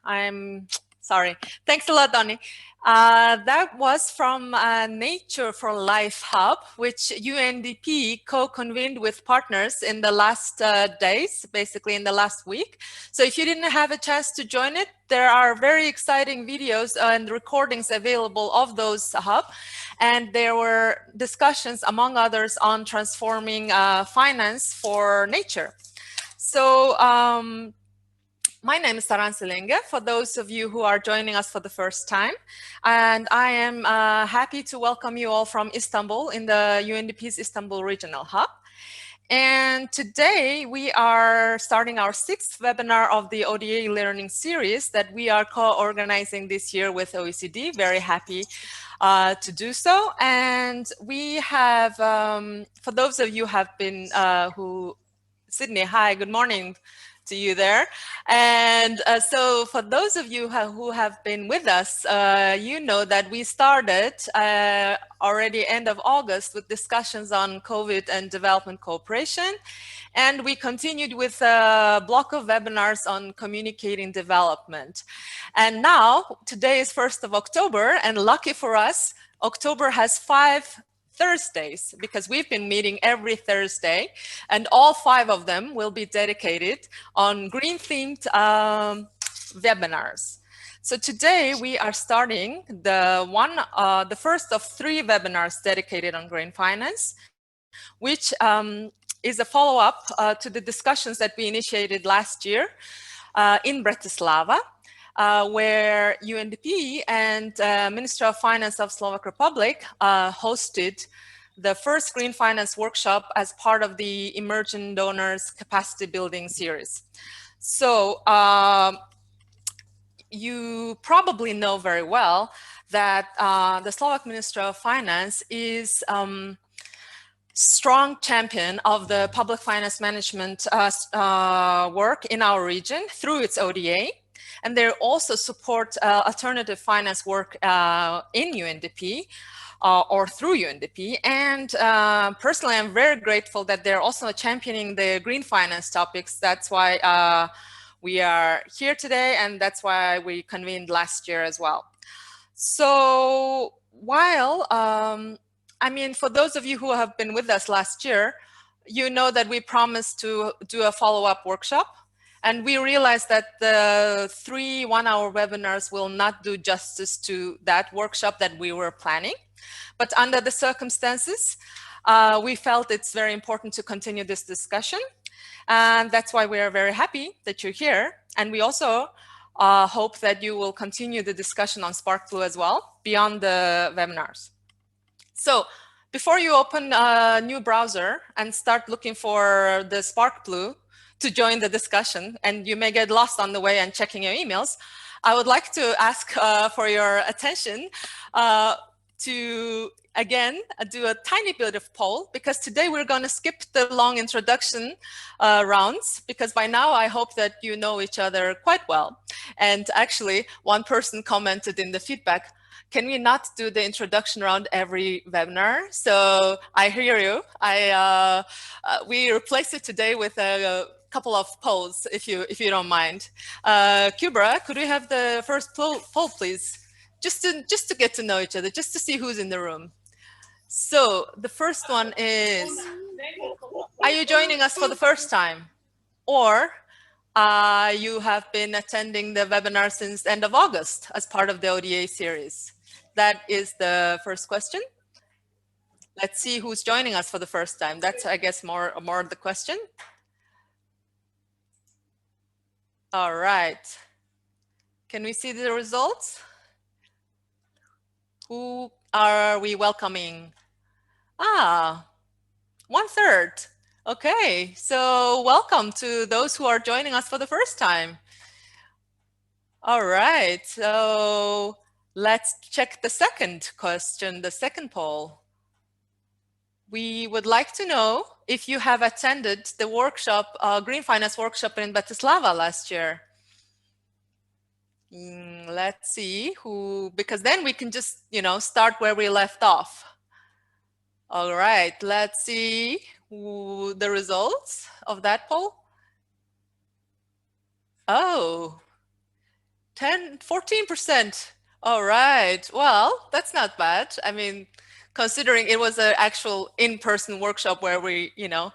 I'm sorry. Thanks a lot, Donnie. That was from Nature for Life Hub, which UNDP co-convened with partners in the last days, basically in the last week. So if you didn't have a chance to join it, there are very exciting videos and recordings available of those hub. And there were discussions, among others, on transforming finance for nature. So my name is Saran Selenge, for those of you who are joining us for the first time. And I am happy to welcome you all from Istanbul in the UNDP's Istanbul Regional Hub. And today we are starting our 6th webinar of the ODA learning series that we are co-organizing this year with OECD. Very happy to do so. And we have, for those of you who have been, Sydney, hi, good morning to you there. And so for those of you who have been with us, you know that we started already end of August with discussions on COVID and development cooperation. And we continued with a block of webinars on communicating development. And now, today is 1st of October, and lucky for us, October has 5 Thursdays, because we've been meeting every Thursday, and all 5 of them will be dedicated on green themed webinars. So today we are starting the first of 3 webinars dedicated on green finance, which is a follow-up to the discussions that we initiated last year in Bratislava. Where UNDP and Ministry of Finance of Slovak Republic hosted the first Green Finance workshop as part of the Emerging Donors Capacity Building series. So you probably know very well that the Slovak Ministry of Finance is strong champion of the public finance management work in our region through its ODA. And they also support alternative finance work in UNDP or through UNDP. And personally, I'm very grateful that they're also championing the green finance topics. That's why we are here today, and that's why we convened last year as well. So while, I mean, for those of you who have been with us last year, you know that we promised to do a follow-up workshop. And we realized that the 3 one-hour webinars will not do justice to that workshop that we were planning. But under the circumstances, we felt it's very important to continue this discussion. And that's why we are very happy that you're here. And we also hope that you will continue the discussion on SparkBlue as well, beyond the webinars. So before you open a new browser and start looking for the SparkBlue, to join the discussion, and you may get lost on the way and checking your emails, I would like to ask for your attention to, again, do a tiny bit of poll, because today we're going to skip the long introduction rounds, because by now I hope that you know each other quite well. And actually, one person commented in the feedback, can we not do the introduction round every webinar? So I hear you. We replace it today with a couple of polls, if you don't mind. Kubra, could we have the first poll, please? Just to get to know each other, just to see who's in the room. So the first one is, are you joining us for the first time? Or you have been attending the webinar since the end of August as part of the ODA series? That is the first question. Let's see who's joining us for the first time. That's, I guess, more the question. All right. Can we see the results? Who are we welcoming? Ah, 1/3. Okay, so welcome to those who are joining us for the first time. All right, so let's check the second question, the second poll. We would like to know if you have attended the workshop, Green Finance workshop in Bratislava last year. Let's see who, because then we can just, start where we left off. All right, let's see the results of that poll. Oh, 14%. All right. Well, that's not bad. I mean, considering it was an actual in-person workshop where we, you know,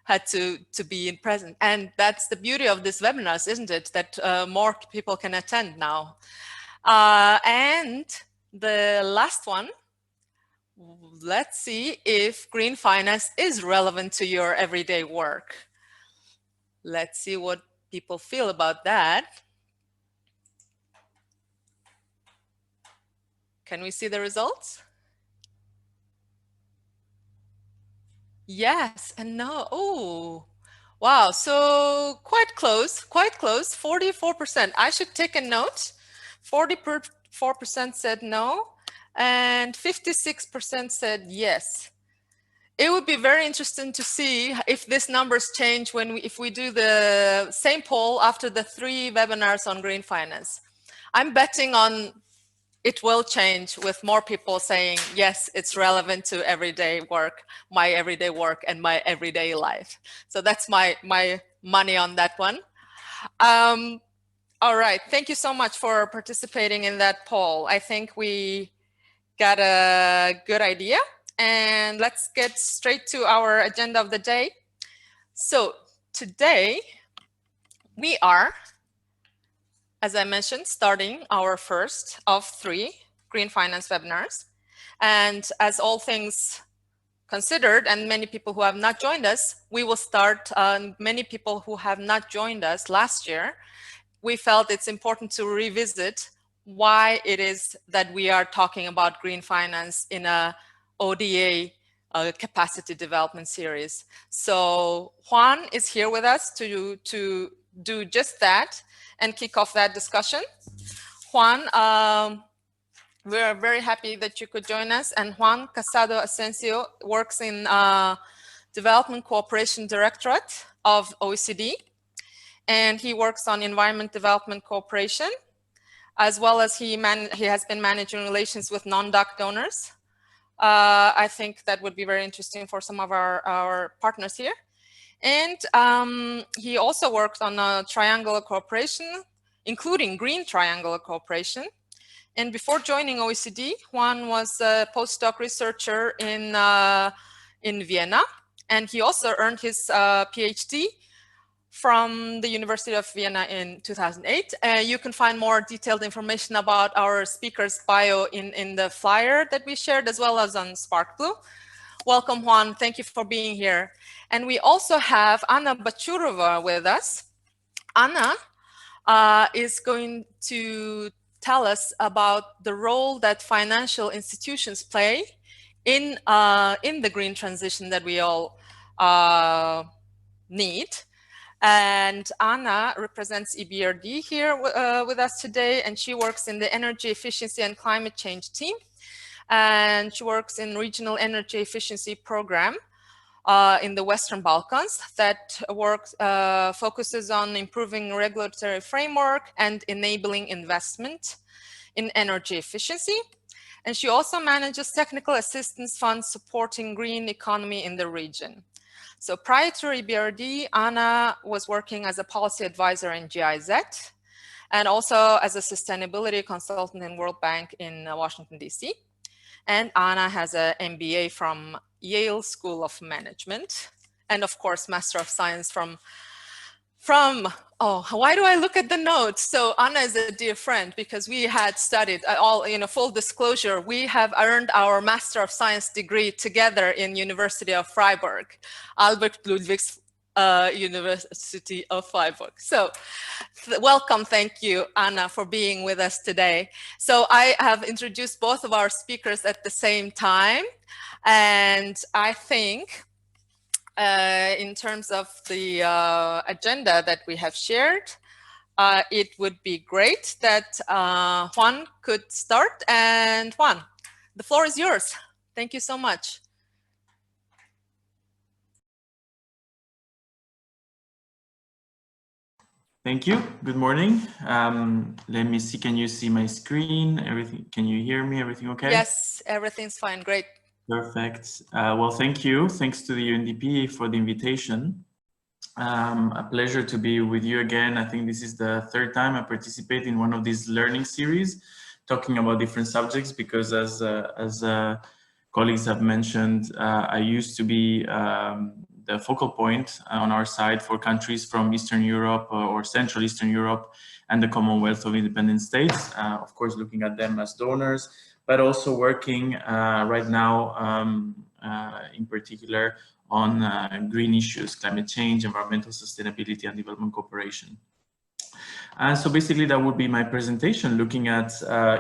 had to be in present. And that's the beauty of this webinars, isn't it? That more people can attend now. And the last one, let's see if green finance is relevant to your everyday work. Let's see what people feel about that. Can we see the results? Yes and no. Oh, wow. So quite close, 44%. I should take a note. 44% said no and 56% said yes. It would be very interesting to see if these numbers change if we do the same poll after the 3 webinars on green finance. I'm betting on it will change with more people saying, yes, it's relevant to everyday work, my everyday work and my everyday life. So that's my money on that one. All right, thank you so much for participating in that poll. I think we got a good idea. And let's get straight to our agenda of the day. So today we are, as I mentioned, starting our first of 3 green finance webinars. And as all things considered, and many people who have not joined us, we will start, many people who have not joined us last year, we felt it's important to revisit why it is that we are talking about green finance in a ODA capacity development series. So Juan is here with us to do just that and kick off that discussion. Juan, we are very happy that you could join us. And Juan Casado Asensio works in Development Cooperation Directorate of OECD. And he works on environment development cooperation, as well as he has been managing relations with non-DOC donors. I think that would be very interesting for some of our partners here. And he also worked on triangular cooperation, including green triangular cooperation. And before joining OECD, Juan was a postdoc researcher in Vienna, and he also earned his PhD from the University of Vienna in 2008. You can find more detailed information about our speaker's bio in the flyer that we shared, as well as on SparkBlue. Welcome, Juan. Thank you for being here. And we also have Anna Bachurova with us. Anna is going to tell us about the role that financial institutions play in the green transition that we all need. And Anna represents EBRD here with us today, and she works in the Energy Efficiency and Climate Change team. And she works in Regional Energy Efficiency Program in the Western Balkans that focuses on improving regulatory framework and enabling investment in energy efficiency. And she also manages technical assistance funds supporting green economy in the region. So prior to EBRD, Anna was working as a policy advisor in GIZ and also as a sustainability consultant in World Bank in Washington, DC. And Anna has an MBA from Yale School of Management, and of course, Master of Science from oh, why do I look at the notes? So Anna is a dear friend because we had studied full disclosure, we have earned our Master of Science degree together in University of Freiburg, Albert Ludwigs University of Freiburg. So welcome, thank you, Anna, for being with us today. So I have introduced both of our speakers at the same time, and I think in terms of the agenda that we have shared, it would be great that Juan could start. And Juan, the floor is yours. Thank you so much. Thank you. Good morning. Let me see. Can you see my screen? Everything? Can you hear me? Everything okay? Yes, everything's fine. Great. Perfect. Well, thank you. Thanks to the UNDP for the invitation. A pleasure to be with you again. I think this is the third time I participate in one of these learning series, talking about different subjects, because as colleagues have mentioned, I used to be the focal point on our side for countries from Eastern Europe or Central Eastern Europe and the Commonwealth of Independent States, of course, looking at them as donors, but also working right now in particular on green issues, climate change, environmental sustainability, and development cooperation. And so basically that would be my presentation, looking at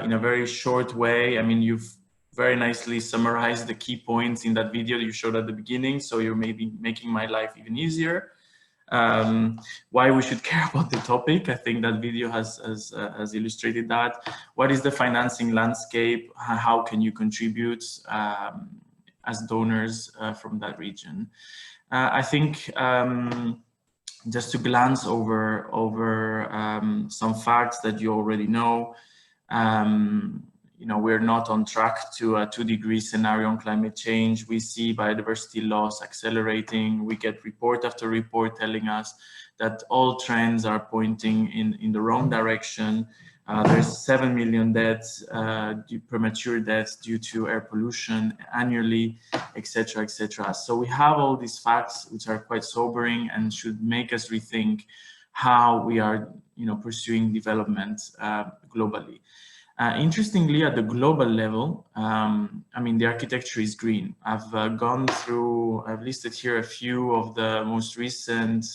in a very short way. I mean, you've very nicely summarized the key points in that video that you showed at the beginning, so you're maybe making my life even easier. Why we should care about the topic. I think that video has illustrated that. What is the financing landscape? How can you contribute as donors from that region? I think just to glance over some facts that you already know. You know, we're not on track to a 2-degree scenario on climate change. We see biodiversity loss accelerating. We get report after report telling us that all trends are pointing in the wrong direction. There's 7 million deaths, premature deaths due to air pollution annually, etc., etc. So we have all these facts which are quite sobering and should make us rethink how we are, you know, pursuing development globally. Interestingly, at the global level, I mean, the architecture is green. I've I've listed here a few of the most recent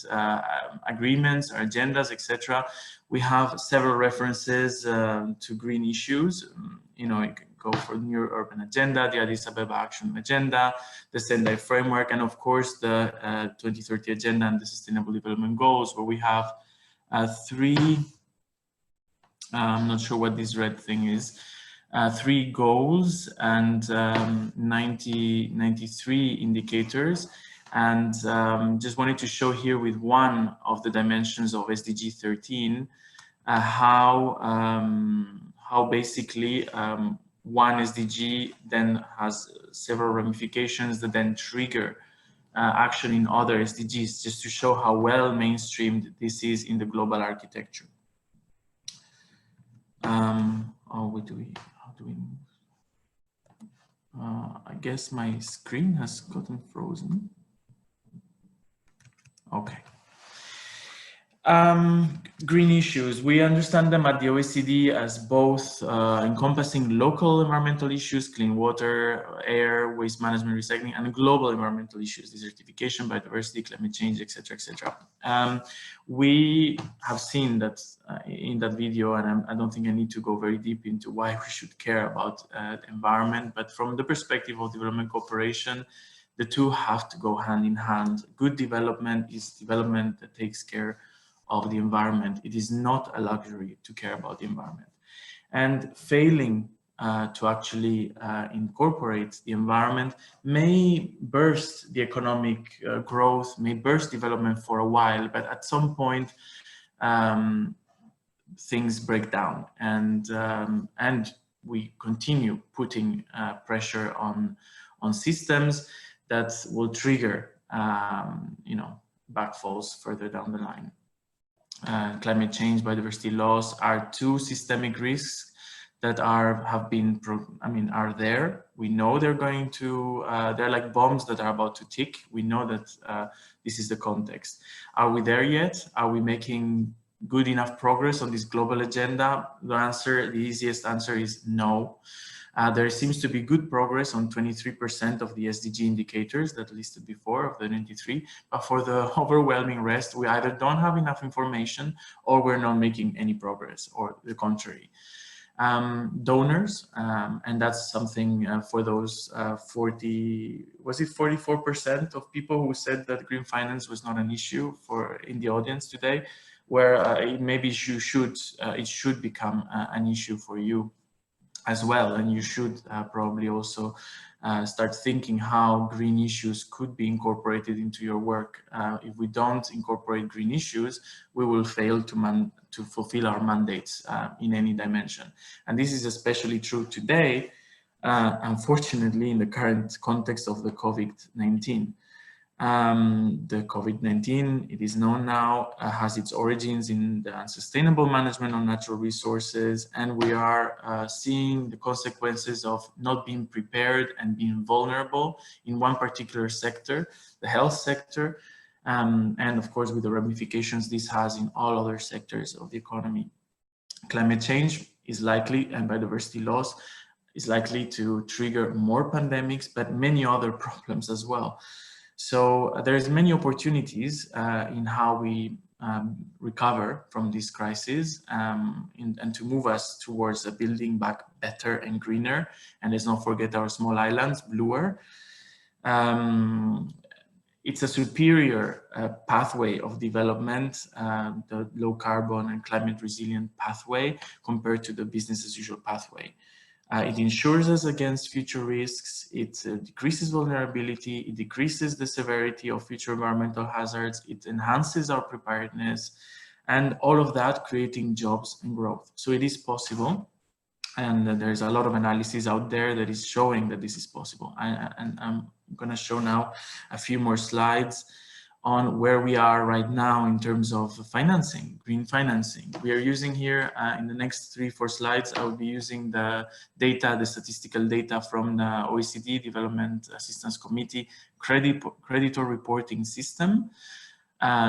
agreements, agendas, etc. We have several references to green issues. You know, you can go for the New Urban Agenda, the Addis Ababa Action Agenda, the Sendai Framework, and of course the 2030 Agenda and the Sustainable Development Goals, where we have three. I'm not sure what this red thing is. 3 goals and 93 indicators. And just wanted to show here with one of the dimensions of SDG 13 how basically one SDG then has several ramifications that then trigger action in other SDGs, just to show how well mainstreamed this is in the global architecture. How do we move? I guess my screen has gotten frozen. Okay. Green issues, we understand them at the OECD as both encompassing local environmental issues, clean water, air, waste management, recycling, and global environmental issues, desertification, biodiversity, climate change, etc., etc. We have seen that in that video, and I don't think I need to go very deep into why we should care about the environment, but from the perspective of development cooperation, the two have to go hand in hand. Good development is development that takes care of the environment. It is not a luxury to care about the environment. And failing to actually incorporate the environment may burst the economic growth, may burst development for a while, but at some point things break down, and we continue putting pressure on systems that will trigger you know, backfalls further down the line. Climate change, biodiversity loss are 2 systemic risks that are there. We know they're going to, they're like bombs that are about to tick. We know that this is the context. Are we there yet? Are we making good enough progress on this global agenda? The easiest answer is no. There seems to be good progress on 23% of the SDG indicators that listed before of the 93, but for the overwhelming rest, we either don't have enough information or we're not making any progress, or the contrary. Donors, and that's something for those 44% of people who said that green finance was not an issue in the audience today, where maybe it should become an issue for you as well, and you should probably also start thinking how green issues could be incorporated into your work. If we don't incorporate green issues, we will fail to fulfill our mandates in any dimension. And this is especially true today, unfortunately, in the current context of the COVID-19. The COVID-19, it is known now, has its origins in the unsustainable management of natural resources, and we are seeing the consequences of not being prepared and being vulnerable in one particular sector, the health sector, and of course with the ramifications this has in all other sectors of the economy. Climate change is likely, and biodiversity loss is likely to trigger more pandemics, but many other problems as well. So there's many opportunities in how we recover from this crisis and to move us towards a building back better and greener. And let's not forget our small islands, bluer. It's a superior pathway of development, the low carbon and climate resilient pathway compared to the business as usual pathway. It insures us against future risks, it decreases vulnerability, it decreases the severity of future environmental hazards, it enhances our preparedness, and all of that creating jobs and growth. So it is possible, and there's a lot of analysis out there that is showing that this is possible. And I'm going to show now a few more slides on where we are right now in terms of financing, green financing. We are using here in the next 3-4 slides, I will be using the data, the statistical data from the OECD Development Assistance Committee creditor reporting system.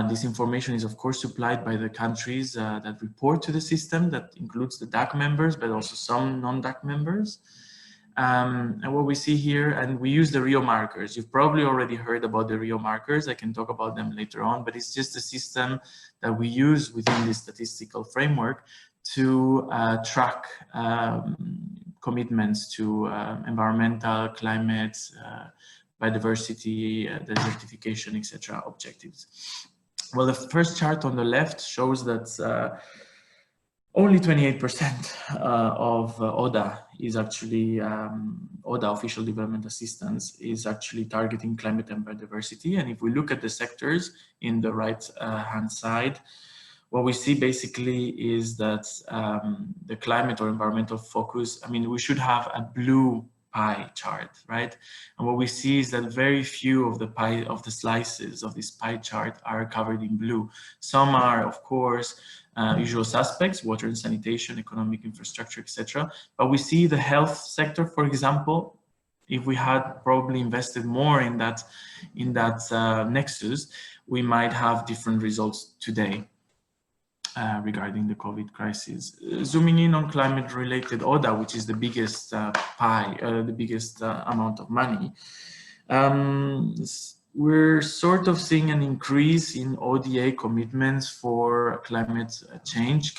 This information is of course supplied by the countries that report to the system, that includes the DAC members, but also some non-DAC members. And what we see here, and we use the Rio markers. You've probably already heard about the Rio markers. I can talk about them later on, but it's just a system that we use within this statistical framework to track commitments to environmental, climate, biodiversity, desertification, etc. objectives. Well, the first chart on the left shows that only 28% of ODA is actually, ODA, Official Development Assistance, is actually targeting climate and biodiversity. And if we look at the sectors in the right hand side, what we see basically is that the climate or environmental focus, I mean, we should have a blue pie chart, right? And what we see is that very few of the slices of this pie chart are covered in blue. Some are, of course, usual suspects, water and sanitation, economic infrastructure, etc. But we see the health sector, for example, if we had probably invested more in that nexus, we might have different results today regarding the COVID crisis. Zooming in on climate-related ODA, which is the biggest pie, the biggest amount of money, we're sort of seeing an increase in ODA commitments for climate change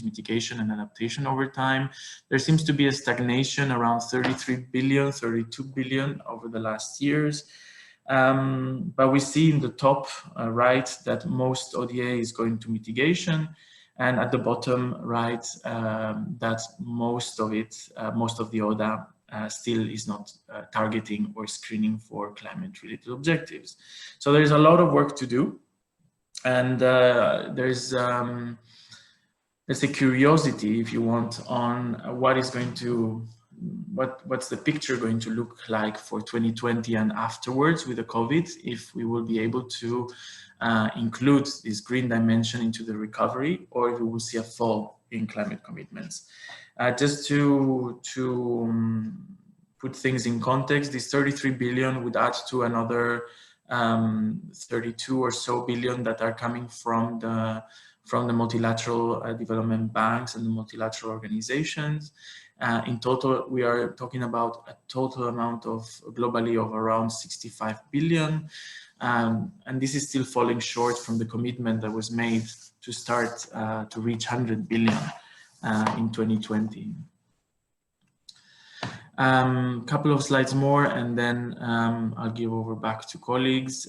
mitigation and adaptation over time. There seems to be a stagnation around 33 billion, 32 billion over the last years. But we see in the top right that most ODA is going to mitigation, and at the bottom right that most of the ODA still is not targeting or screening for climate-related objectives. So there's a lot of work to do, and there's a curiosity, if you want, on what's the picture going to look like for 2020 and afterwards with the COVID, if we will be able to include this green dimension into the recovery, or if we will see a fall in climate commitments. Just to put things in context, this 33 billion would add to another 32 or so billion that are coming from the multilateral development banks and the multilateral organizations. In total, we are talking about a total amount of globally of around 65 billion. And this is still falling short from the commitment that was made to start to reach 100 billion in 2020. Couple of slides more, and then I'll give over back to colleagues.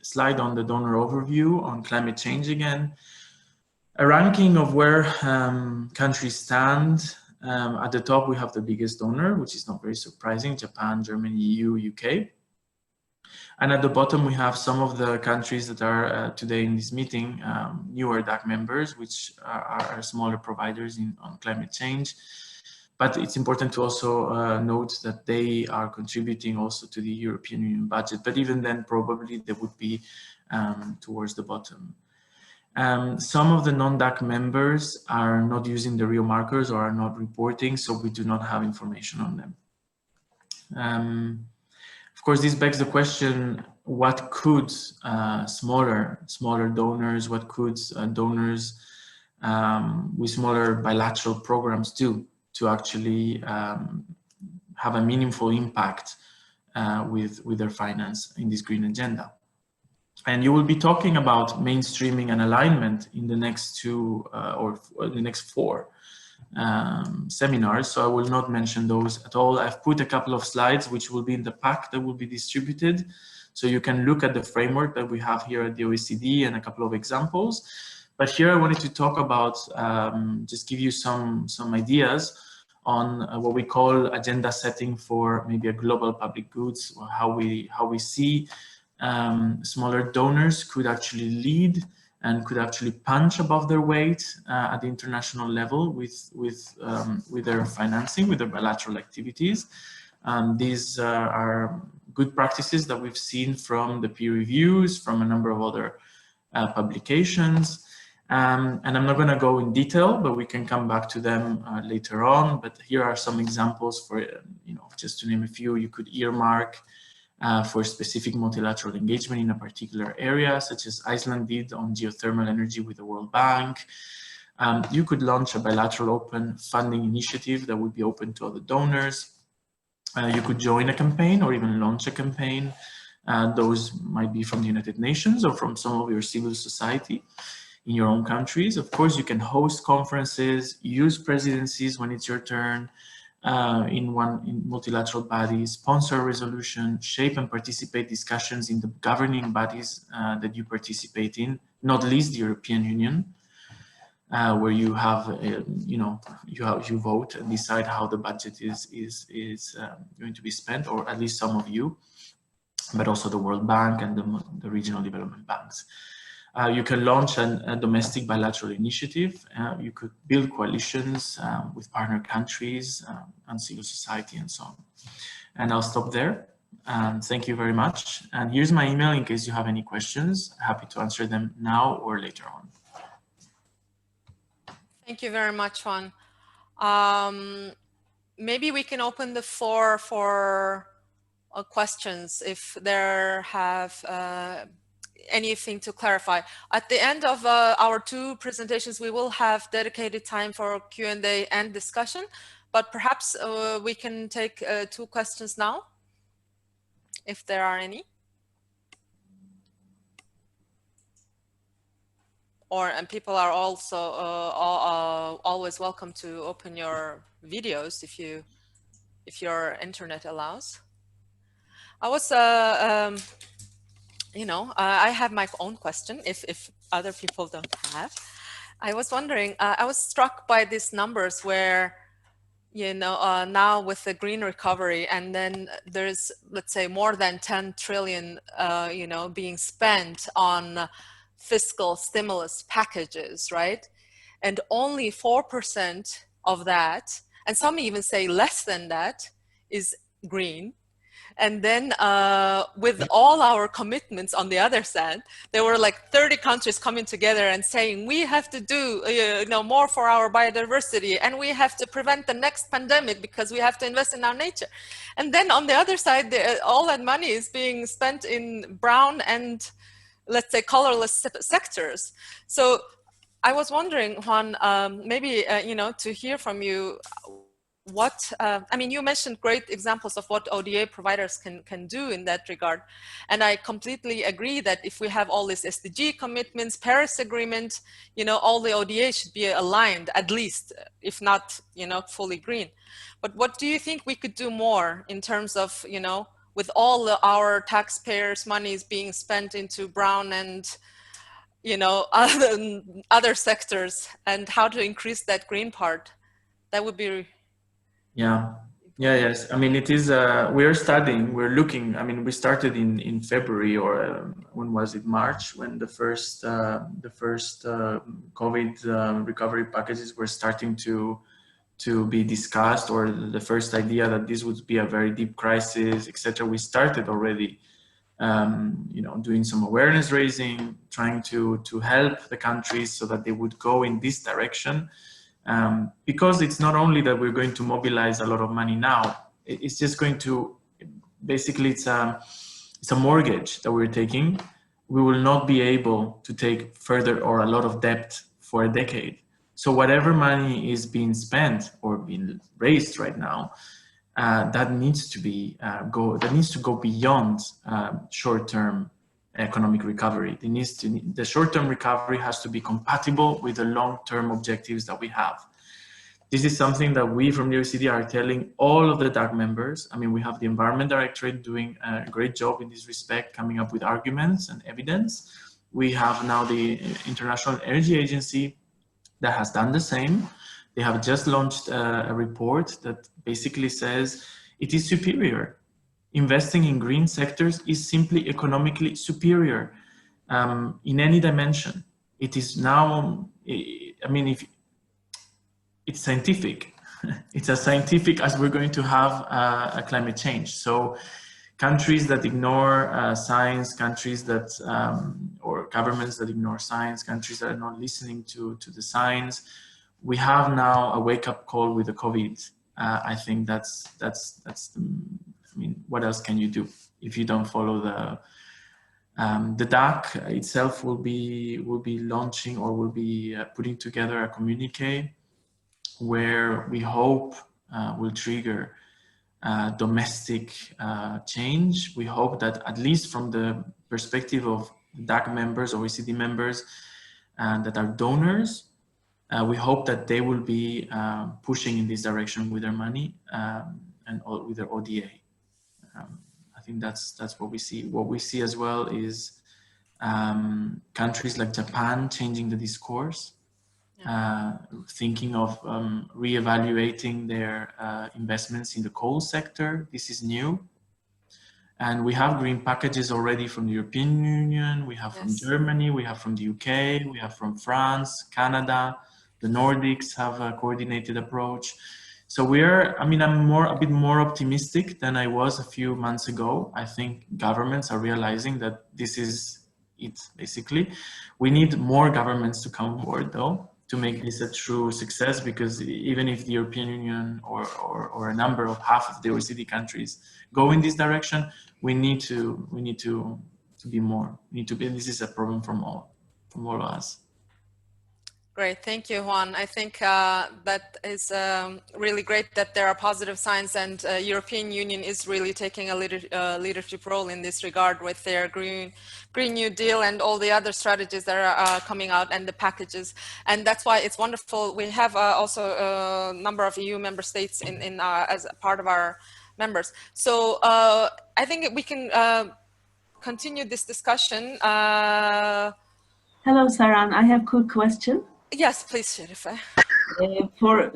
Slide on the donor overview on climate change again. A ranking of where countries stand. At the top, we have the biggest donor, which is not very surprising, Japan, Germany, EU, UK. And at the bottom, we have some of the countries that are today in this meeting, newer DAC members, which are smaller providers on climate change. But it's important to also note that they are contributing also to the European Union budget. But even then, probably they would be towards the bottom. Some of the non-DAC members are not using the real markers or are not reporting, so we do not have information on them. Of course, this begs the question, what could smaller donors, what could donors with smaller bilateral programs do to actually have a meaningful impact with their finance in this green agenda? And you will be talking about mainstreaming and alignment in the next two or the next four seminars, so I will not mention those at all. I've put a couple of slides which will be in the pack that will be distributed, so you can look at the framework that we have here at the OECD and a couple of examples. But here I wanted to talk about, just give you some ideas on what we call agenda setting for maybe a global public goods, or how we see smaller donors could actually lead and could actually punch above their weight at the international level with their financing, with their bilateral activities. These are good practices that we've seen from the peer reviews, from a number of other publications. And I'm not going to go in detail, but we can come back to them later on. But here are some examples for, just to name a few. You could earmark for specific multilateral engagement in a particular area, such as Iceland did on geothermal energy with the World Bank. You could launch a bilateral open funding initiative that would be open to other donors. You could join a campaign or even launch a campaign. Those might be from the United Nations or from some of your civil society in your own countries. Of course, you can host conferences, use presidencies when it's your turn, in multilateral bodies, sponsor a resolution, shape and participate discussions in the governing bodies that you participate in, not least the European Union, where you have, you vote and decide how the budget is going to be spent, or at least some of you, but also the World Bank and the regional development banks. You can launch a domestic bilateral initiative. You could build coalitions with partner countries and civil society and so on. And I'll stop there. Thank you very much. And here's my email in case you have any questions. Happy to answer them now or later on. Thank you very much, Juan. Maybe we can open the floor for questions if there have anything to clarify. At the end of our two presentations, we will have dedicated time for Q&A and discussion, but perhaps we can take two questions now, if there are any. And people are also always welcome to open your videos if your internet allows. I was I have my own question if other people don't have. I was wondering, I was struck by these numbers where, now with the green recovery, and then there's, let's say, more than 10 trillion, being spent on fiscal stimulus packages, right? And only 4% of that, and some even say less than that, is green. And then with all our commitments on the other side, there were like 30 countries coming together and saying, we have to do more for our biodiversity, and we have to prevent the next pandemic because we have to invest in our nature. And then on the other side, all that money is being spent in brown and, let's say, colorless sectors. So I was wondering, Juan, maybe, to hear from you, you mentioned great examples of what ODA providers can do in that regard. And I completely agree that if we have all these SDG commitments, Paris Agreement, all the ODA should be aligned, at least, if not, fully green. But what do you think we could do more in terms of, with all our taxpayers' monies being spent into brown and, other sectors, and how to increase that green part? That would be. Yes. I mean, it is, we're studying, we're looking, we started in February, or when was it, March, when the first COVID recovery packages were starting to to be discussed, or the first idea that this would be a very deep crisis, etc. We started already, you know, doing some awareness raising, trying to help the countries so that they would go in this direction. Because it's not only that we're going to mobilize a lot of money now, it's just going to, basically it's a mortgage that we're taking. We will not be able to take further or a lot of debt for a decade. So whatever money is being spent or being raised right now, that needs to be go beyond short-term economic recovery. The short-term recovery has to be compatible with the long-term objectives that we have. This is something that we from the OECD are telling all of the DAC members. I mean, we have the Environment Directorate doing a great job in this respect, coming up with arguments and evidence. We have now the International Energy Agency that has done the same. They have just launched a report that basically says it is superior. Investing in green sectors is simply economically superior in any dimension. It is now, I mean, if it's scientific. It's as scientific as we're going to have a climate change. So countries that ignore science, countries that, or governments that ignore science, countries that are not listening to the science, we have now a wake-up call with the COVID. I think that's the, I mean, what else can you do if you don't follow the DAC itself will be launching, or will be putting together a communique where we hope will trigger domestic change. We hope that, at least from the perspective of DAC members, OECD members, that are donors, we hope that they will be pushing in this direction with their money and with their ODA. I think that's what we see. What we see as well is countries like Japan changing the discourse. Thinking of reevaluating their investments in the coal sector. This is new. And we have green packages already from the European Union, we have from Germany, we have from the UK, we have from France, Canada, the Nordics have a coordinated approach. So I mean, I'm a bit more optimistic than I was a few months ago. I think governments are realizing that this is it, basically. We need more governments to come on board, though, to make this a true success, because even if the European Union or a number of half of the OECD countries go in this direction, we need to be more. This is a problem from all of us. Great, thank you, Juan. I think that is really great that there are positive signs, and European Union is really taking a leadership role in this regard with their Green New Deal and all the other strategies that are coming out, and the packages. And that's why it's wonderful. We have also a number of EU member states as part of our members. So I think we can continue this discussion. Hello, Saran. I have a quick question. Yes, please, Sherifa. For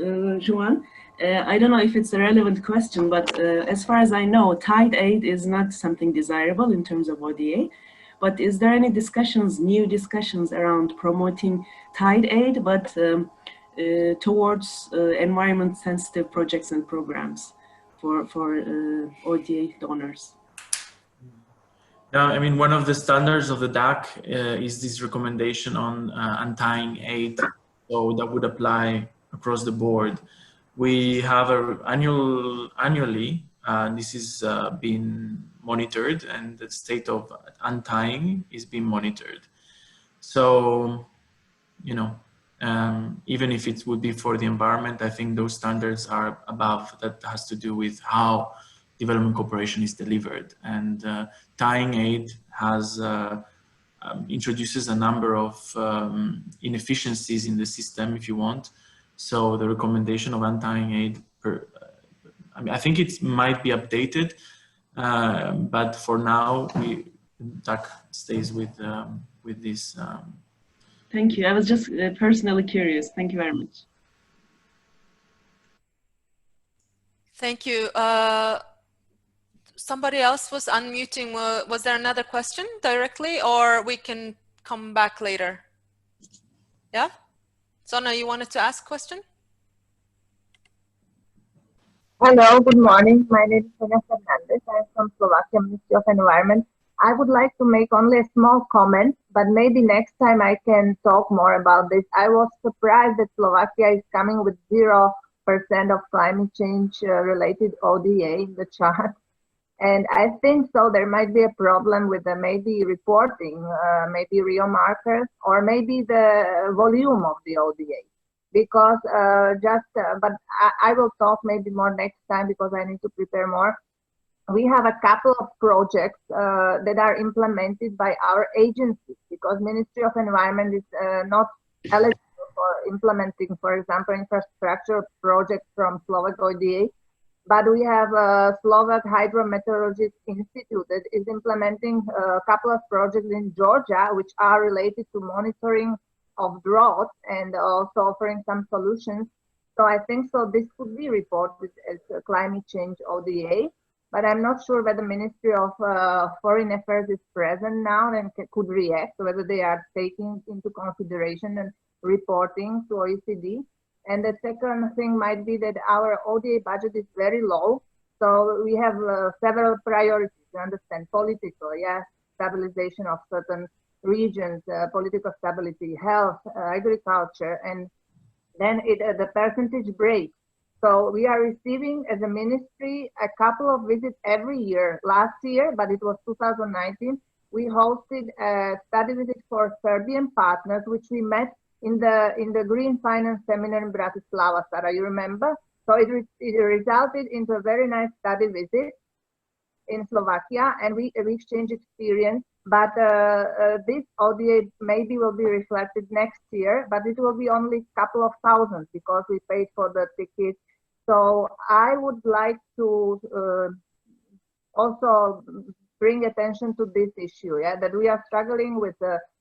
Juan, I don't know if it's a relevant question, but as far as I know, tide aid is not something desirable in terms of ODA. But is there any new discussions around promoting tide aid, but towards environment-sensitive projects and programs for ODA donors? Yeah, I mean, one of the standards of the DAC is this recommendation on untying aid, so that would apply across the board. We have annually, this is being monitored, and the state of untying is being monitored. So, you know, even if it would be for the environment, I think those standards are above. That has to do with how development cooperation is delivered, and tying aid has introduces a number of inefficiencies in the system, if you want. So the recommendation of untying aid, I mean, I think it might be updated, but for now, DAC stays with this. Thank you. I was just personally curious. Thank you very much. Thank you. Somebody else was unmuting. Was there another question directly, or we can come back later? Yeah? Sona, you wanted to ask a question? Hello, good morning. My name is Sonia Fernandez. I'm from Slovakia Ministry of Environment. I would like to make only a small comment, but maybe next time I can talk more about this. I was surprised that Slovakia is coming with 0% of climate change related ODA in the chart. And I think so there might be a problem with the maybe reporting, maybe real markers, or maybe the volume of the ODA. Because but I will talk maybe more next time because I need to prepare more. We have a couple of projects that are implemented by our agencies because Ministry of Environment is not eligible for implementing, for example, infrastructure projects from Slovak ODA. But we have a Slovak Hydrometeorology Institute that is implementing a couple of projects in Georgia, which are related to monitoring of drought and also offering some solutions. So I think so this could be reported as a climate change ODA, but I'm not sure whether the Ministry of Foreign Affairs is present now and could react, whether they are taking into consideration and reporting to OECD. And the second thing might be that our ODA budget is very low. So we have several priorities, you understand, political, yeah, stabilization of certain regions, political stability, health, agriculture, and then the percentage breaks. So we are receiving as a ministry a couple of visits every year. Last year, but it was 2019, we hosted a study visit for Serbian partners, which we met in the Green Finance Seminar in Bratislava, Sarah, you remember? So it resulted into a very nice study visit in Slovakia, and we exchanged experience. But this ODA maybe will be reflected next year, but it will be only a couple of thousand because we paid for the ticket. So I would like to also bring attention to this issue, yeah, that we are struggling with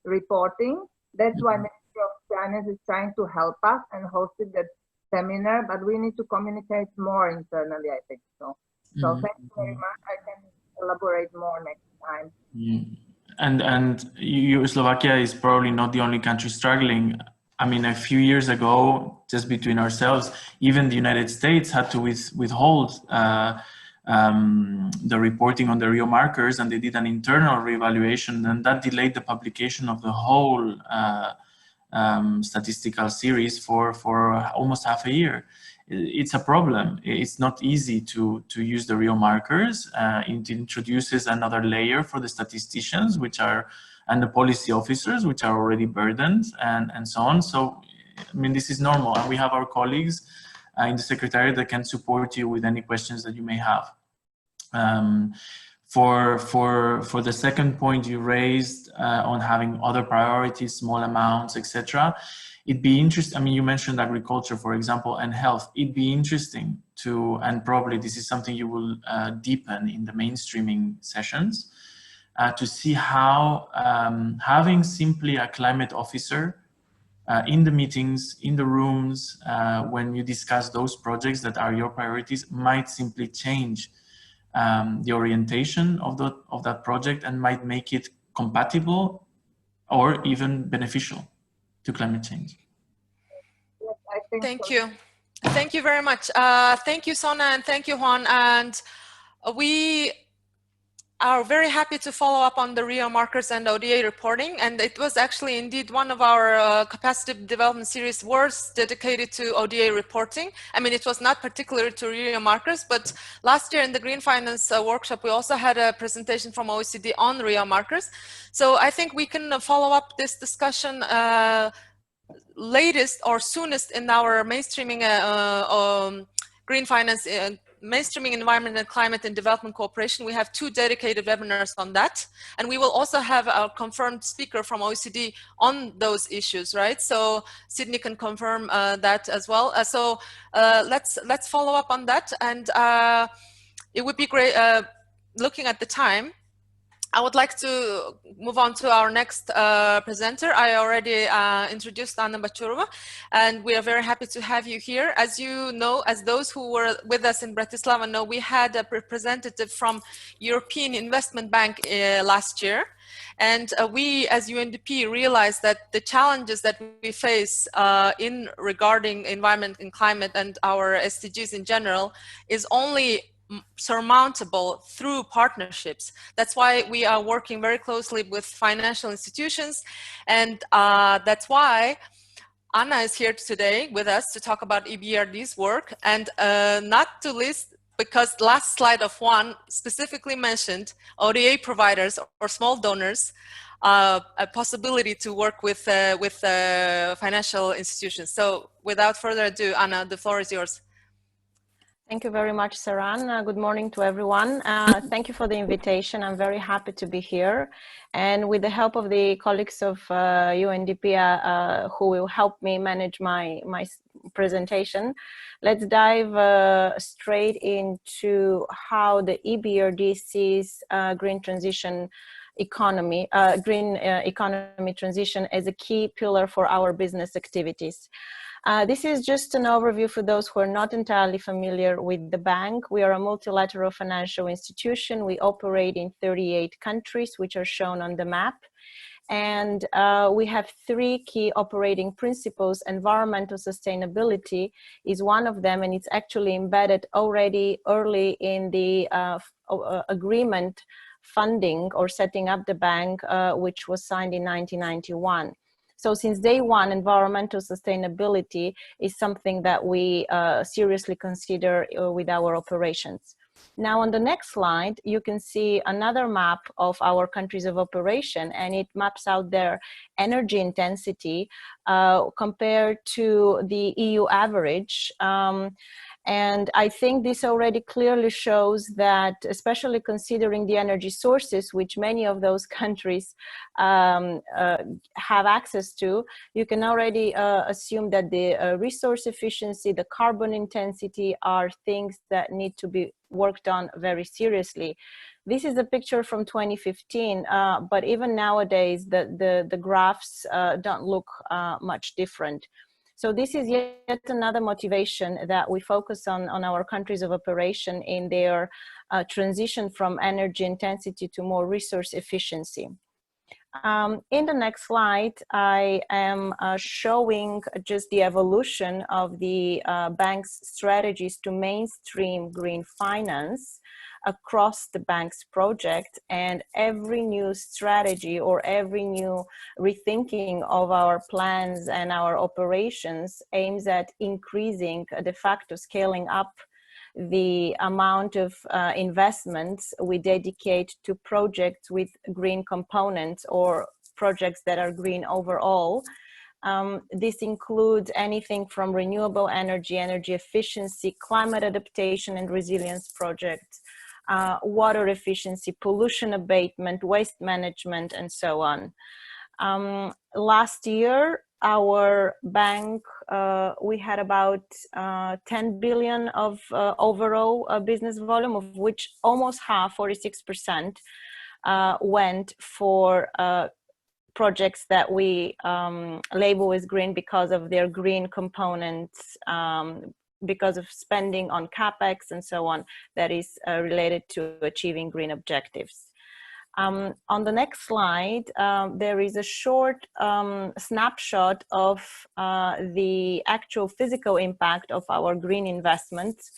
reporting. That's why Ministry of Finance is trying to help us and hosted that seminar, but we need to communicate more internally, I think so. So thank you very much. I can elaborate more next time. And Slovakia is probably not the only country struggling. I mean, a few years ago, just between ourselves, even the United States had to withhold the reporting on the real markers, and they did an internal reevaluation, and that delayed the publication of the whole statistical series for almost half a year. It's a problem. It's not easy to use the real markers. It introduces another layer for the statisticians, and the policy officers, which are already burdened, and so on. So, I mean, this is normal, and we have our colleagues in the Secretariat that can support you with any questions that you may have. For the second point you raised on having other priorities, small amounts, etc., it'd be interesting. I mean, you mentioned agriculture, for example, and health. It'd be interesting to, and probably this is something you will deepen in the mainstreaming sessions, to see how having simply a climate officer in the meetings, in the rooms, when you discuss those projects that are your priorities, might simply change the orientation of that project and might make it compatible or even beneficial to climate change. Yes, I think Thank so. you. Thank you very much. Thank you, Sona, and thank you, Juan. And we are very happy to follow up on the real markers and ODA reporting. And it was actually indeed one of our capacity development series was dedicated to ODA reporting. I mean, it was not particular to real markers, but last year in the Green Finance workshop, we also had a presentation from OECD on real markers. So I think we can follow up this discussion latest or soonest in our mainstreaming Green Finance mainstreaming environment and climate and development cooperation. We have 2 dedicated webinars on that, and we will also have a confirmed speaker from OECD on those issues, right? So Sydney can confirm that as well. So let's follow up on that, and it would be great. Looking at the time, I would like to move on to our next presenter. I already introduced Anna Bachurova, and we are very happy to have you here. As you know, as those who were with us in Bratislava know, we had a representative from European Investment Bank last year. And we as UNDP realize that the challenges that we face in regarding environment and climate and our SDGs in general is only surmountable through partnerships. That's why we are working very closely with financial institutions, and that's why Anna is here today with us to talk about EBRD's work, and not to least because last slide of Juan specifically mentioned ODA providers or small donors, a possibility to work with financial institutions. So without further ado, Anna, the floor is yours. Thank you very much, Saran. Good morning to everyone. Thank you for the invitation. I'm very happy to be here. And with the help of the colleagues of UNDP who will help me manage my presentation, let's dive straight into how the EBRD sees green transition economy, green economy transition as a key pillar for our business activities. This is just an overview for those who are not entirely familiar with the bank. We are a multilateral financial institution. We operate in 38 countries, which are shown on the map. And we have three key operating principles. Environmental sustainability is one of them, and it's actually embedded already early in the agreement funding or setting up the bank, which was signed in 1991. So since day one, environmental sustainability is something that we seriously consider with our operations. Now on the next slide, you can see another map of our countries of operation, and it maps out their energy intensity compared to the EU average. And I think this already clearly shows that, especially considering the energy sources, which many of those countries have access to, you can already assume that the resource efficiency, the carbon intensity are things that need to be worked on very seriously. This is a picture from 2015, but even nowadays, the graphs don't look much different. So this is yet another motivation that we focus on our countries of operation in their transition from energy intensity to more resource efficiency. In the next slide, I am showing just the evolution of the bank's strategies to mainstream green finance across the bank's project, and every new strategy or every new rethinking of our plans and our operations aims at increasing, de facto scaling up the amount of investments we dedicate to projects with green components or projects that are green overall. This includes anything from renewable energy, energy efficiency, climate adaptation and resilience projects, water efficiency, pollution abatement, waste management, and so on. Last year, our bank, we had about 10 billion of overall business volume, of which almost half, 46%, went for projects that we label as green because of their green components, because of spending on CapEx and so on, that is related to achieving green objectives. On the next slide, there is a short snapshot of the actual physical impact of our green investments.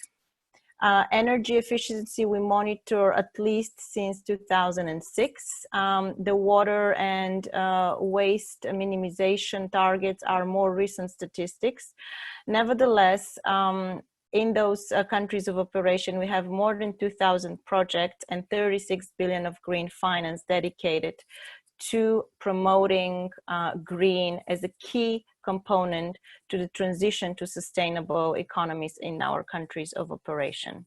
Energy efficiency we monitor at least since 2006. The water and waste minimization targets are more recent statistics. Nevertheless, in those countries of operation, we have more than 2,000 projects and 36 billion of green finance dedicated to promoting green as a key component to the transition to sustainable economies in our countries of operation.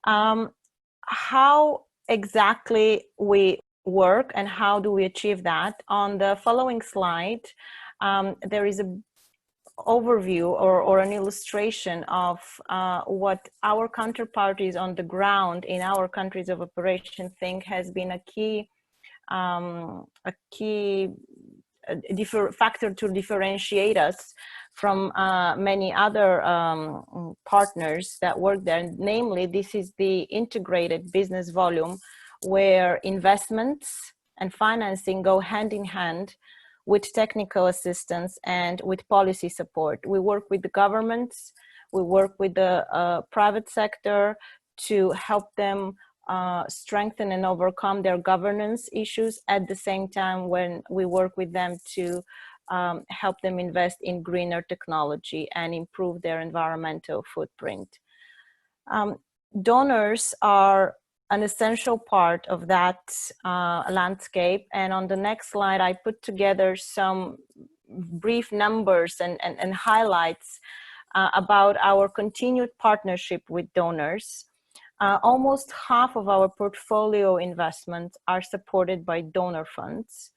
How exactly we work and how do we achieve that? On the following slide, there is a overview or an illustration of what our counterparties on the ground in our countries of operation think has been a key factor to differentiate us from many other partners that work there. Namely, this is the integrated business volume where investments and financing go hand in hand with technical assistance and with policy support. We work with the governments, we work with the private sector to help them strengthen and overcome their governance issues, at the same time when we work with them to help them invest in greener technology and improve their environmental footprint. Donors are an essential part of that landscape, and on the next slide I put together some brief numbers and highlights about our continued partnership with donors. Almost half of our portfolio investments are supported by donor funds.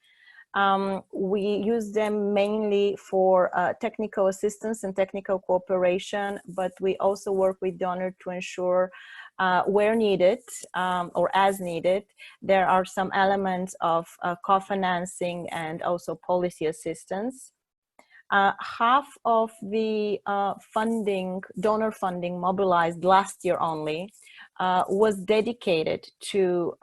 We use them mainly for technical assistance and technical cooperation, but we also work with donors to ensure where needed or as needed, there are some elements of co-financing and also policy assistance. Half of the donor funding mobilized last year only was dedicated to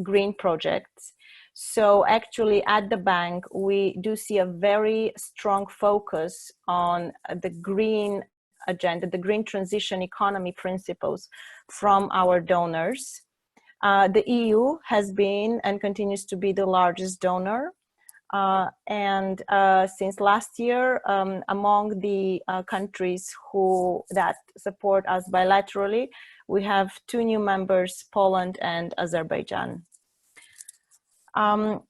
green projects. So actually at the bank, we do see a very strong focus on the green agenda, the green transition economy principles from our donors. The EU has been and continues to be the largest donor. And since last year, among the countries that support us bilaterally, we have 2 new members, Poland and Azerbaijan. Again,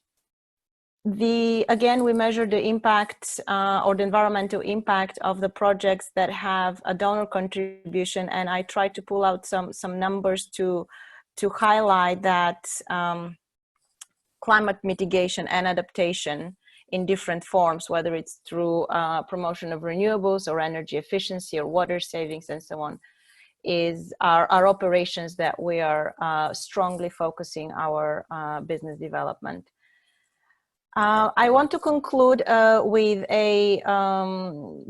we measure the impact or the environmental impact of the projects that have a donor contribution, and I try to pull out some numbers to highlight that climate mitigation and adaptation in different forms, whether it's through promotion of renewables or energy efficiency or water savings and so on, are operations that we are strongly focusing our business development. I want to conclude with a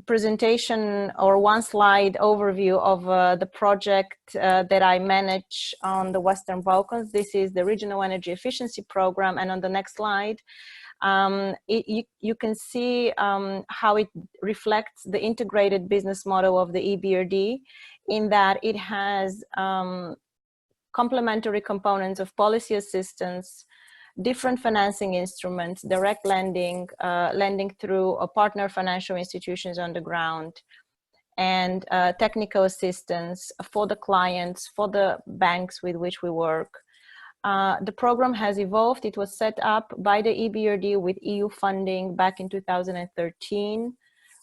presentation or one slide overview of the project that I manage on the Western Balkans. This is the Regional Energy Efficiency Program, and on the next slide you can see how it reflects the integrated business model of the EBRD, in that it has complementary components of policy assistance, different financing instruments, direct lending, lending through partner financial institutions on the ground, and technical assistance for the clients, for the banks with which we work. The program has evolved. It was set up by the EBRD with EU funding back in 2013.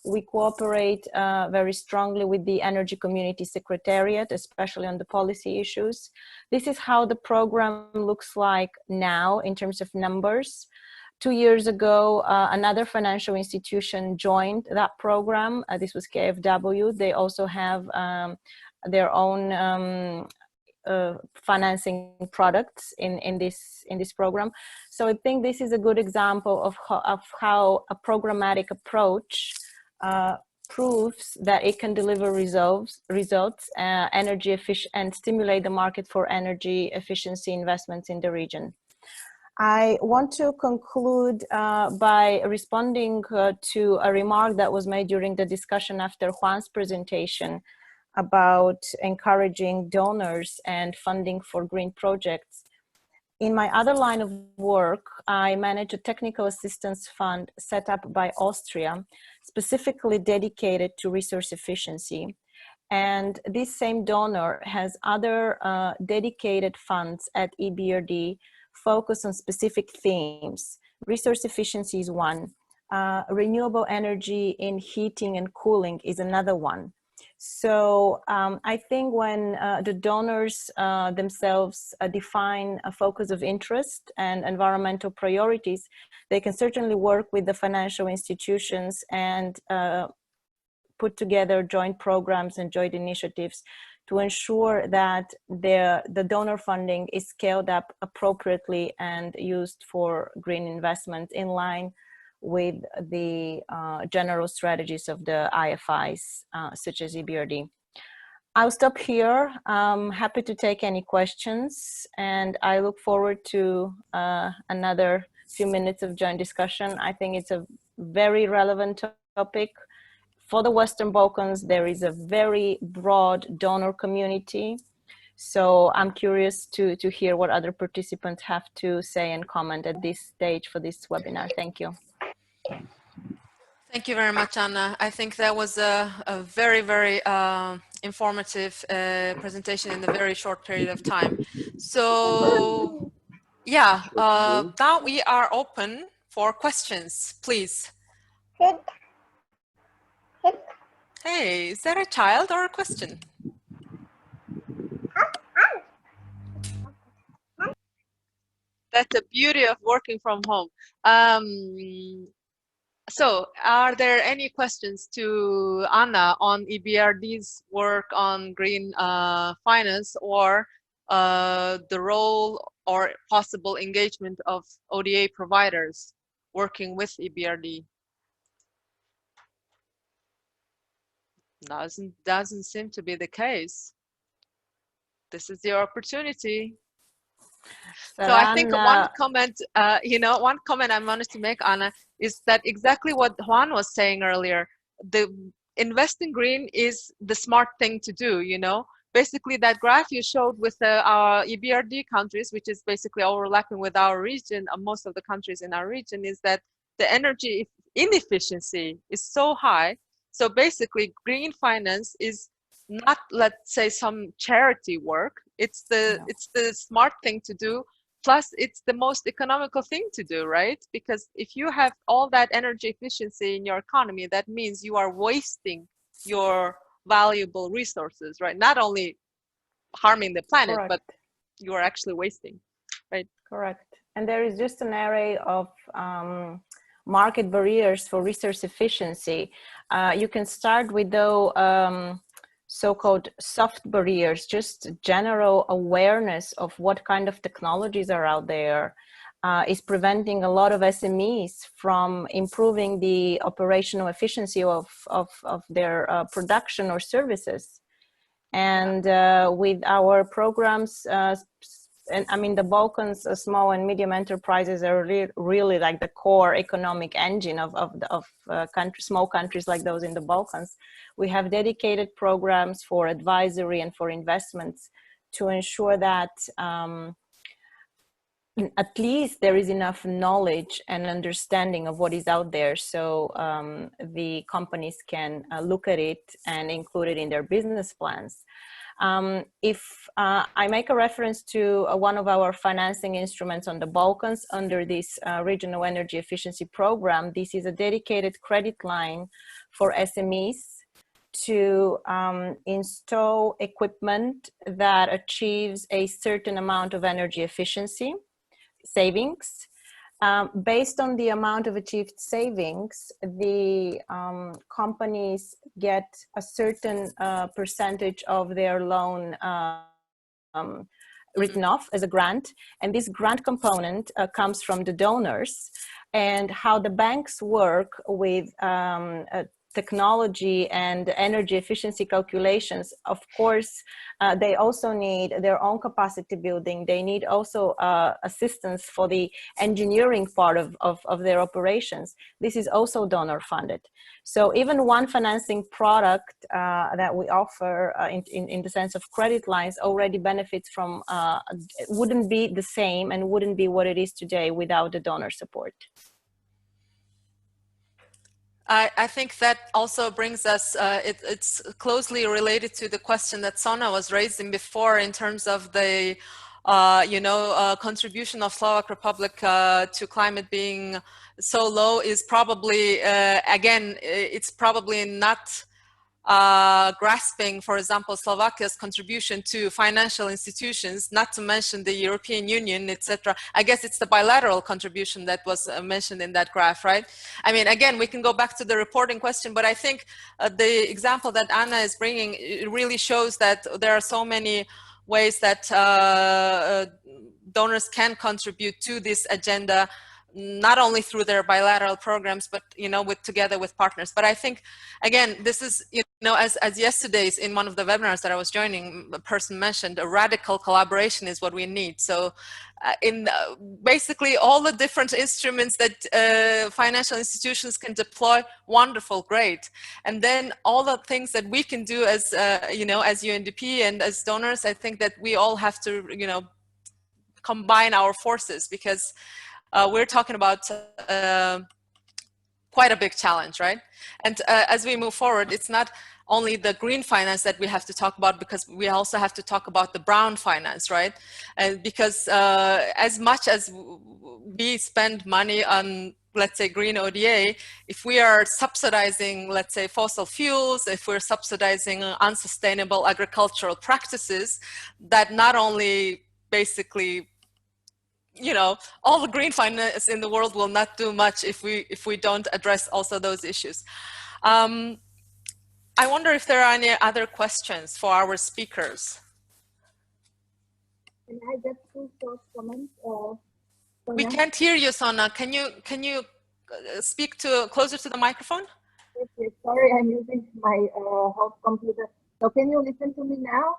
We cooperate very strongly with the Energy Community Secretariat, especially on the policy issues. This is how the program looks like now in terms of numbers. 2 years ago, another financial institution joined that program. This was KfW. They also have their own financing products in this program. So I think this is a good example of how a programmatic approach proves that it can deliver results, energy efficient, and stimulate the market for energy efficiency investments in the region. I want to conclude by responding to a remark that was made during the discussion after Juan's presentation about encouraging donors and funding for green projects. In my other line of work, I manage a technical assistance fund set up by Austria, specifically dedicated to resource efficiency. And this same donor has other dedicated funds at EBRD focused on specific themes. Resource efficiency is one. Renewable energy in heating and cooling is another one. So I think when the donors themselves define a focus of interest and environmental priorities, they can certainly work with the financial institutions and put together joint programs and joint initiatives to ensure that the donor funding is scaled up appropriately and used for green investments in line with the general strategies of the IFIs, such as EBRD. I'll stop here. I'm happy to take any questions, and I look forward to another few minutes of joint discussion. I think it's a very relevant topic. For the Western Balkans, there is a very broad donor community. So I'm curious to hear what other participants have to say and comment at this stage for this webinar. Thank you. Thank you very much, Anna. I think that was a very, very informative presentation in a very short period of time. So, yeah, now we are open for questions, please. Hey, is that a child or a question? That's the beauty of working from home. So, are there any questions to Anna on EBRD's work on green finance, or the role or possible engagement of ODA providers working with EBRD? Doesn't seem to be the case. This is your opportunity. So I think one comment, one comment I wanted to make, Anna, is that exactly what Juan was saying earlier. The investing green is the smart thing to do. Basically that graph you showed with our EBRD countries, which is basically overlapping with our region, most of the countries in our region, is that the energy inefficiency is so high. So basically green finance is not, let's say, some charity work. It's the smart thing to do. Plus, it's the most economical thing to do, right? Because if you have all that energy efficiency in your economy, that means you are wasting your valuable resources, right? Not only harming the planet, Correct. but you are actually wasting, right? Correct. And there is just an array of market barriers for resource efficiency. You can start with the so-called soft barriers, just general awareness of what kind of technologies are out there is preventing a lot of SMEs from improving the operational efficiency of their production or services. And with our programs, and I mean, the Balkans, small and medium enterprises are really like the core economic engine of small countries like those in the Balkans. We have dedicated programs for advisory and for investments to ensure that at least there is enough knowledge and understanding of what is out there, so the companies can look at it and include it in their business plans. If I make a reference to one of our financing instruments on the Balkans under this regional energy efficiency program, this is a dedicated credit line for SMEs to install equipment that achieves a certain amount of energy efficiency savings. Based on the amount of achieved savings, the companies get a certain percentage of their loan written off as a grant, and this grant component comes from the donors. And how the banks work with technology and energy efficiency calculations, of course, they also need their own capacity building. They need also assistance for the engineering part of their operations. This is also donor funded. So even one financing product that we offer in the sense of credit lines already benefits from, wouldn't be the same and wouldn't be what it is today without the donor support. I think that also brings us, it's closely related to the question that Sona was raising before in terms of the, contribution of Slovak Republic to climate being so low is probably, again, it's probably not grasping, for example, Slovakia's contribution to financial institutions, not to mention the European Union, etc. I guess it's the bilateral contribution that was mentioned in that graph, right? I mean, again, we can go back to the reporting question, but I think the example that Anna is bringing, it really shows that there are so many ways that donors can contribute to this agenda not only through their bilateral programs, but, you know, together with partners. But I think, again, this is, you know, as yesterday's in one of the webinars that I was joining, a person mentioned, a radical collaboration is what we need. So basically all the different instruments that financial institutions can deploy, wonderful, great. And then all the things that we can do as, you know, as UNDP and as donors, I think that we all have to, you know, combine our forces, because we're talking about quite a big challenge, right? And as we move forward, it's not only the green finance that we have to talk about, because we also have to talk about the brown finance, right? And because as much as we spend money on, let's say, green ODA, if we are subsidizing, let's say, fossil fuels, if we're subsidizing unsustainable agricultural practices, that not only basically, you know, all the green finance in the world will not do much if we don't address also those issues. I wonder if there are any other questions for our speakers. Can I just do short comments? We can't hear you, Sona. Can you speak closer to the microphone? Yes, yes. Sorry, I'm using my host computer. So can you listen to me now?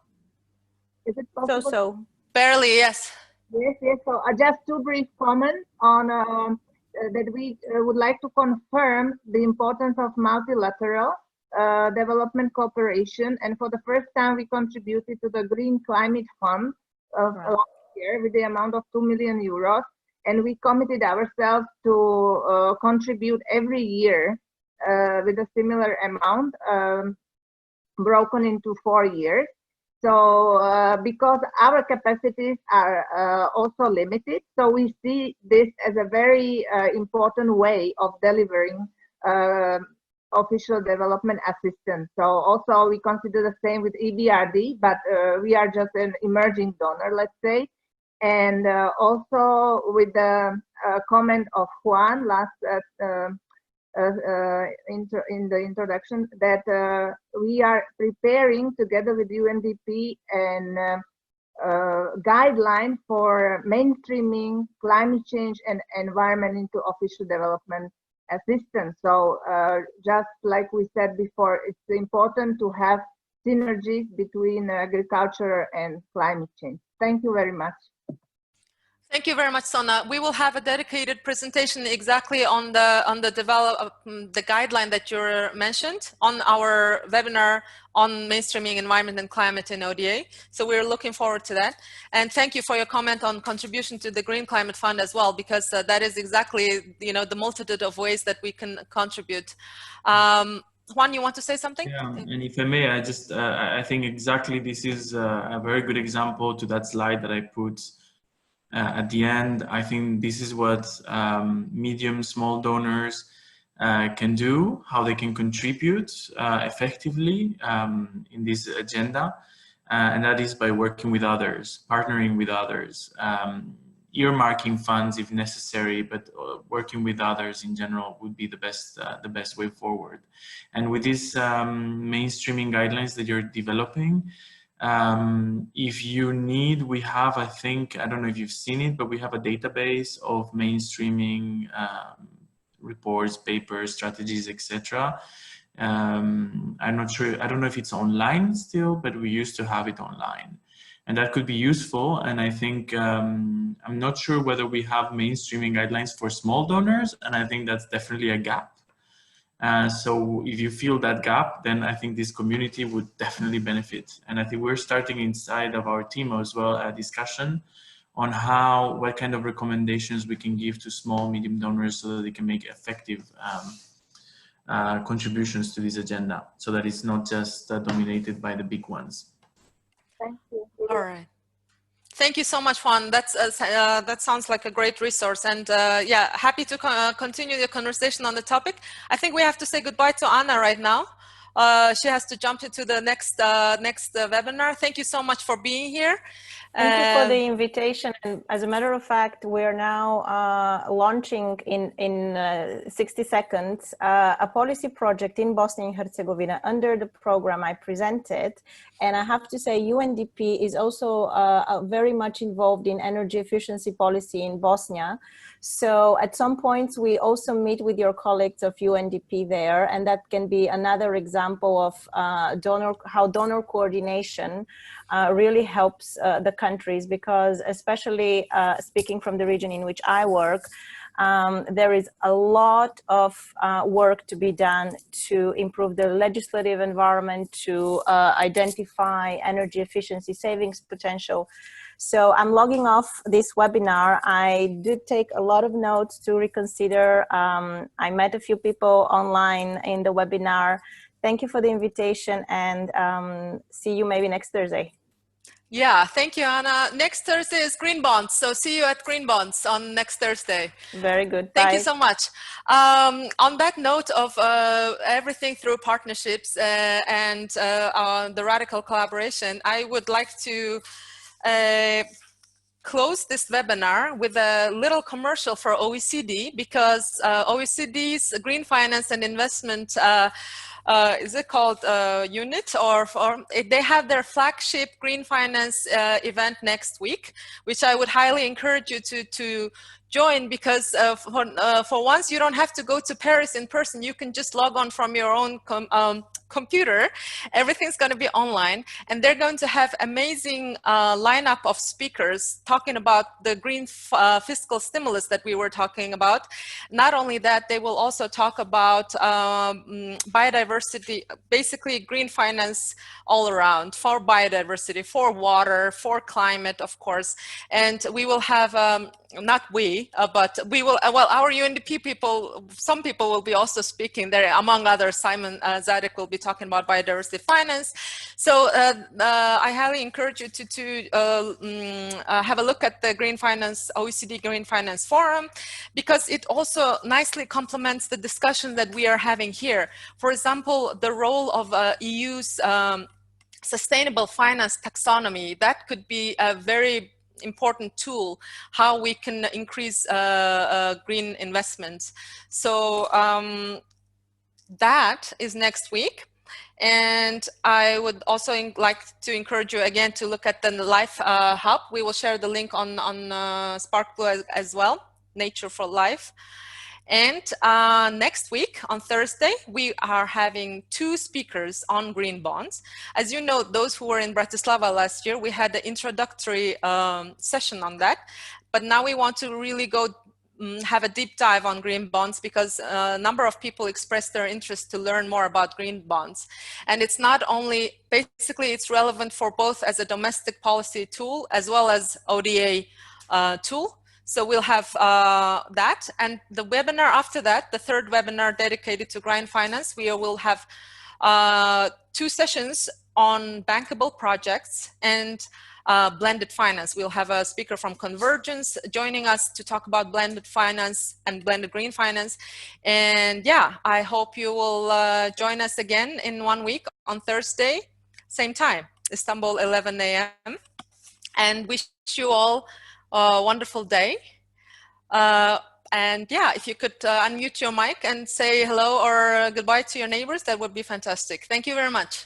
Is it possible? So. Barely, yes. Yes, yes. So just two brief comments on that we would like to confirm the importance of multilateral development cooperation. And for the first time, we contributed to the Green Climate Fund last year with the amount of 2 million euros. And we committed ourselves to contribute every year with a similar amount, broken into 4 years. So because our capacities are also limited, so we see this as a very important way of delivering official development assistance. So also we consider the same with EBRD, but we are just an emerging donor, let's say. And also with the comment of Juan last in the introduction, that we are preparing together with UNDP and guideline for mainstreaming climate change and environment into official development assistance. So just like we said before, it's important to have synergies between agriculture and climate change. Thank you very much. Thank you very much, Sona. We will have a dedicated presentation exactly on the guideline that you mentioned on our webinar on mainstreaming environment and climate in ODA. So we're looking forward to that. And thank you for your comment on contribution to the Green Climate Fund as well, because that is exactly, you know, the multitude of ways that we can contribute. Juan, you want to say something? Yeah, and if I may, I think exactly this is a very good example to that slide that I put at the end. I think this is what medium, small donors can do, how they can contribute effectively in this agenda. And that is by working with others, partnering with others, earmarking funds if necessary, but working with others in general would be the best way forward. And with these mainstreaming guidelines that you're developing, if you need, we have, I think, I don't know if you've seen it, but we have a database of mainstreaming reports, papers, strategies, etc. I'm not sure, I don't know if it's online still, but we used to have it online. And that could be useful. And I think, I'm not sure whether we have mainstreaming guidelines for small donors, and I think that's definitely a gap. So if you feel that gap, then I think this community would definitely benefit. And I think we're starting inside of our team as well a discussion on what kind of recommendations we can give to small, medium donors so that they can make effective contributions to this agenda, so that it's not just dominated by the big ones. Thank you. All right. Thank you so much, Juan. That sounds like a great resource. And yeah, happy to continue the conversation on the topic. I think we have to say goodbye to Anna right now. She has to jump into the next webinar. Thank you so much for being here. Thank you for the invitation. And as a matter of fact, we are now launching in 60 seconds a policy project in Bosnia and Herzegovina under the program I presented. And I have to say UNDP is also very much involved in energy efficiency policy in Bosnia. So at some points, we also meet with your colleagues of UNDP there, and that can be another example of how donor coordination really helps the countries, because especially speaking from the region in which I work, there is a lot of work to be done to improve the legislative environment, to identify energy efficiency savings potential. So I'm logging off this webinar. I did take a lot of notes to reconsider. I met a few people online in the webinar. Thank you for the invitation, and see you maybe next Thursday. Yeah, thank you, Anna. Next Thursday is Green Bonds, so see you at Green Bonds on next Thursday. Very good. Thank Bye. you so much. On that note of everything through partnerships and the radical collaboration, I would like to close this webinar with a little commercial for OECD, because OECD's Green Finance and Investment is it called unit, or they have their flagship Green Finance event next week, which I would highly encourage you to join, because for once you don't have to go to Paris in person. You can just log on from your own computer. Everything's going to be online, and they're going to have amazing lineup of speakers talking about the green fiscal stimulus that we were talking about. Not only that, they will also talk about biodiversity, basically green finance all around, for biodiversity, for water, for climate, of course. And we will have not we, but we will, well, our UNDP people, some people will be also speaking there. Among others, Simon Zadek will be talking about biodiversity finance. So I highly encourage you to have a look at the Green Finance, OECD Green Finance Forum, because it also nicely complements the discussion that we are having here. For example, the role of EU's sustainable finance taxonomy, that could be a very important tool, how we can increase green investments. So that is next week. And I would also like to encourage you again to look at the Life Hub. We will share the link on SparkBlue as well, Nature for Life. And next week on Thursday, we are having 2 speakers on green bonds. As you know, those who were in Bratislava last year, we had the introductory session on that. But now we want to really go have a deep dive on green bonds, because a number of people expressed their interest to learn more about green bonds. And it's not only, basically it's relevant for both as a domestic policy tool as well as ODA tool. So we'll have that, and the webinar after that, the 3rd webinar dedicated to green finance, we will have 2 sessions on bankable projects and blended finance. We'll have a speaker from Convergence joining us to talk about blended finance and blended green finance. And yeah, I hope you will join us again in 1 week on Thursday, same time, Istanbul, 11 a.m. And wish you all a wonderful day. And yeah, if you could unmute your mic and say hello or goodbye to your neighbors, that would be fantastic. Thank you very much.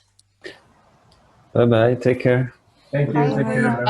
Bye-bye. Take care. Thank you. Take care.